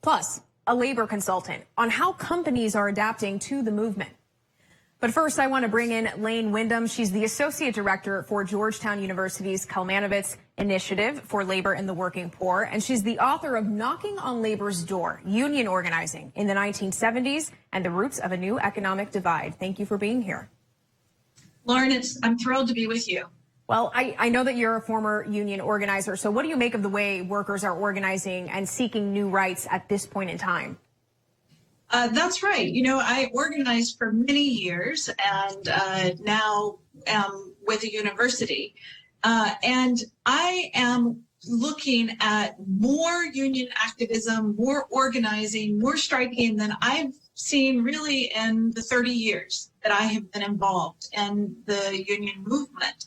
plus a labor consultant on how companies are adapting to the movement. But first, I want to bring in Lane Windham. She's the Associate Director for Georgetown University's Kalmanovitz Initiative for Labor and the Working Poor, and she's the author of Knocking on Labor's Door, Union Organizing in the 1970s and the Roots of a New Economic Divide. Thank you for being here. Lauren, I'm thrilled to be with you. Well, I know that you're a former union organizer, so what do you make of the way workers are organizing and seeking new rights at this point in time? That's right. You know, I organized for many years and now am with a university. And I am looking at more union activism, more organizing, more striking than I've seen really in the 30 years that I have been involved in the union movement.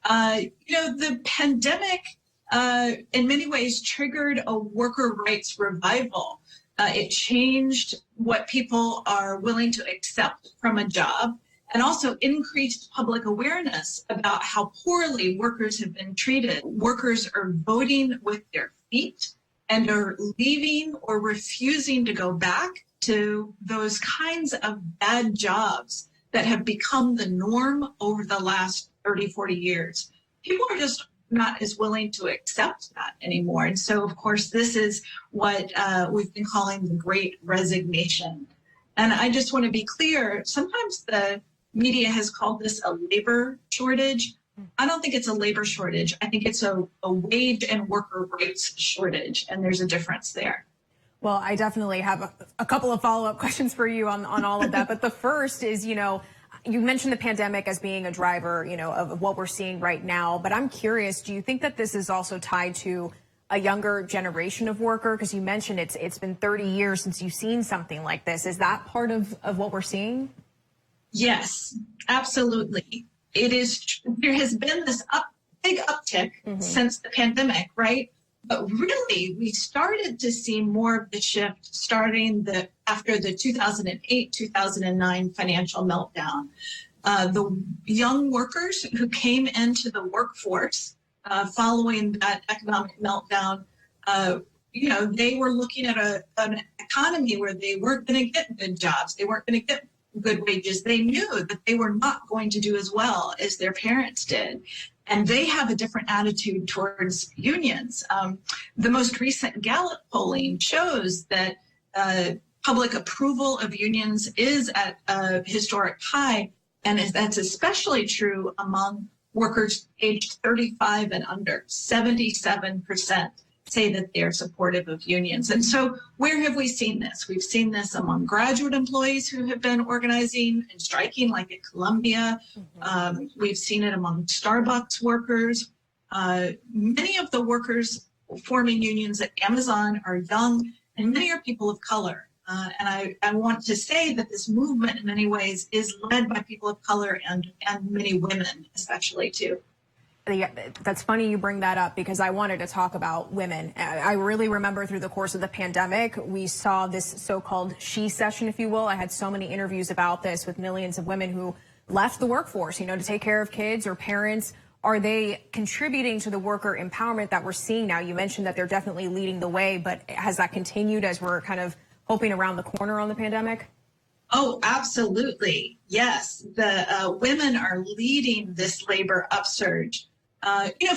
The pandemic in many ways triggered a worker rights revival. It changed what people are willing to accept from a job and also increased public awareness about how poorly workers have been treated. Workers are voting with their feet and are leaving or refusing to go back to those kinds of bad jobs that have become the norm over the last 30, 40 years. People are just not as willing to accept that anymore. And so, of course, this is what we've been calling the Great Resignation. And I just want to be clear, sometimes the media has called this a labor shortage. I don't think it's a labor shortage. I think it's a wage and worker rights shortage, and there's a difference there. Well, I definitely have a couple of follow-up questions for you on all of that. But the first is, you mentioned the pandemic as being a driver, of what we're seeing right now. But I'm curious, do you think that this is also tied to a younger generation of worker? Because you mentioned it's been 30 years since you've seen something like this. Is that part of what we're seeing? Yes, absolutely. It is. There has been this big uptick since the pandemic, right? But really, we started to see more of the shift starting after the 2008-2009 financial meltdown. The young workers who came into the workforce following that economic meltdown, they were looking at an economy where they weren't going to get good jobs. They weren't going to get good wages. They knew that they were not going to do as well as their parents did. And they have a different attitude towards unions. The most recent Gallup polling shows that public approval of unions is at a historic high, and that's especially true among workers aged 35 and under. 77% say that they're supportive of unions. And so where have we seen this? We've seen this among graduate employees who have been organizing and striking, like at Columbia. We've seen it among Starbucks workers. Many of the workers forming unions at Amazon are young, and many are people of color. And I want to say that this movement in many ways is led by people of color and many women, especially too. Yeah, that's funny you bring that up because I wanted to talk about women. I really remember through the course of the pandemic, we saw this so-called she session, if you will. I had so many interviews about this with millions of women who left the workforce, to take care of kids or parents. Are they contributing to the worker empowerment that we're seeing now? You mentioned that they're definitely leading the way, but has that continued as we're kind of hoping around the corner on the pandemic? Oh, absolutely. Yes. The women are leading this labor upsurge.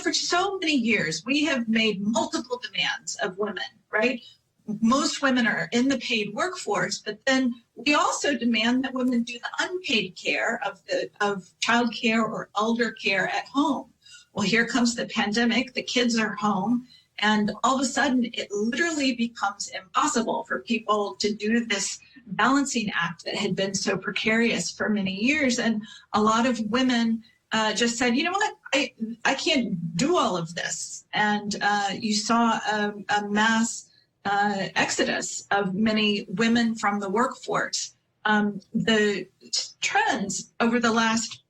For so many years, we have made multiple demands of women, right? Most women are in the paid workforce, but then we also demand that women do the unpaid care of child care or elder care at home. Well, here comes the pandemic, the kids are home, and all of a sudden it literally becomes impossible for people to do this balancing act that had been so precarious for many years. And a lot of women just said, you know what, I can't do all of this. And you saw a mass exodus of many women from the workforce. The trends over the last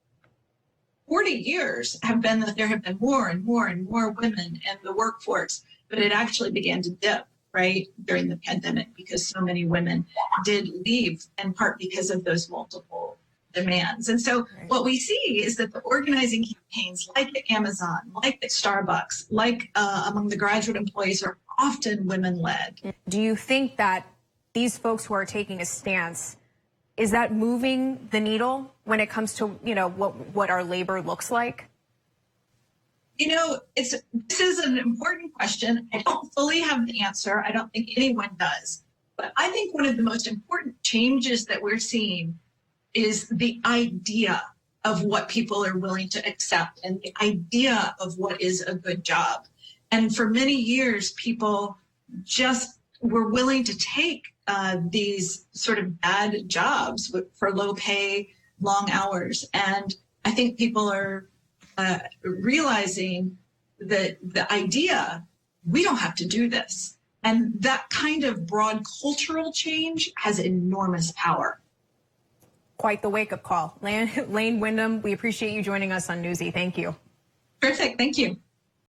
40 years have been that there have been more and more and more women in the workforce, but it actually began to dip right during the pandemic because so many women did leave, in part because of those multiple demands. And so what we see is that the organizing campaigns like at Amazon, like at Starbucks, like among the graduate employees are often women-led. Do you think that these folks who are taking a stance, is that moving the needle when it comes to, you know, what our labor looks like? You know, this is an important question. I don't fully have the answer. I don't think anyone does. But I think one of the most important changes that we're seeing is the idea of what people are willing to accept and the idea of what is a good job. And for many years, people just were willing to take these sort of bad jobs for low pay, long hours. And I think people are realizing that the idea, we don't have to do this. And that kind of broad cultural change has enormous power. Quite the wake-up call. Lane Windham, we appreciate you joining us on Newsy. Thank you. Perfect. Thank you.